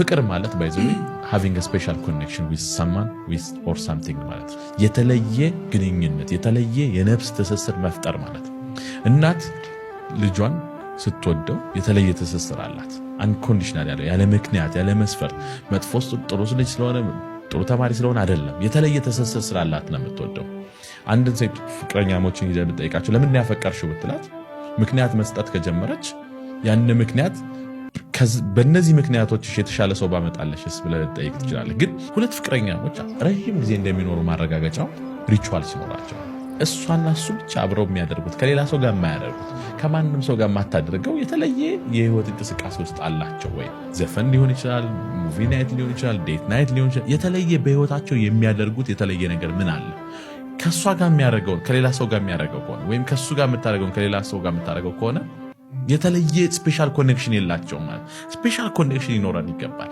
ፍቅር ማለት by the way having a special connection with someone with or something ማለት የተለየ ግንኙነት የተለየ የነፍስ ትስስር መፍጠር ማለት እናት ልጇን ስትወደው የተለየ ትስስር አላት unconditional ያለ ምክንያት ያለ መስፈርት መጥፎስ ጥሩ ልጅ ስለሆነ ጥሩ ተማሪ ስለሆነ አይደለም የተለየ ትስስር ስላላት ነው የምትወደው አንድን ሴት ፍቅረኛሞችን ይዘህ ብትጠይቃቸው ለምን ያፈቀርሽው ብትላት ምክንያት መስጠት ከጀመረች ያን ምክንያት በእነዚህ ምክንያቶች የተሻለ ሰው ባመጣለሽስ ብለህ ጠይቅ ትችላለህ ግን ሁለት ፍቅረኛሞች ረጅም ጊዜ እንደሚኖሩ ማረጋገጫው ሪቹዋል ሲኖራቸው እሷና እሱ ብቻ አብረው የሚያደርጉት ከሌላ ሰው ጋር የማያደርጉት ከማንም ሰው ጋር ማታደርገው የተለየ የህይወት እንቅስቃሴ ውስጥ አላቸው ወይ ዘፈን ሊሆን ይችላል ሙቪ ናይት ሊሆን ይችላል ዴት ናይት ሊሆን ይችላል የተለየ በህይወታቸው የሚያደርጉት የተለየ ነገር ምን አለ ከሷ ጋር የሚያደርገው ከሌላ ሰው ጋር የሚያደርገው ከሆነ ወይም ከሱ ጋር የምታደርገው ከሌላ ሰው ጋር የምታደርገው ከሆነ የተለየ ስፔሻል ኮኔክሽን የላቸውም ማለት ስፔሻል ኮኔክሽን ይኖረን ይገባል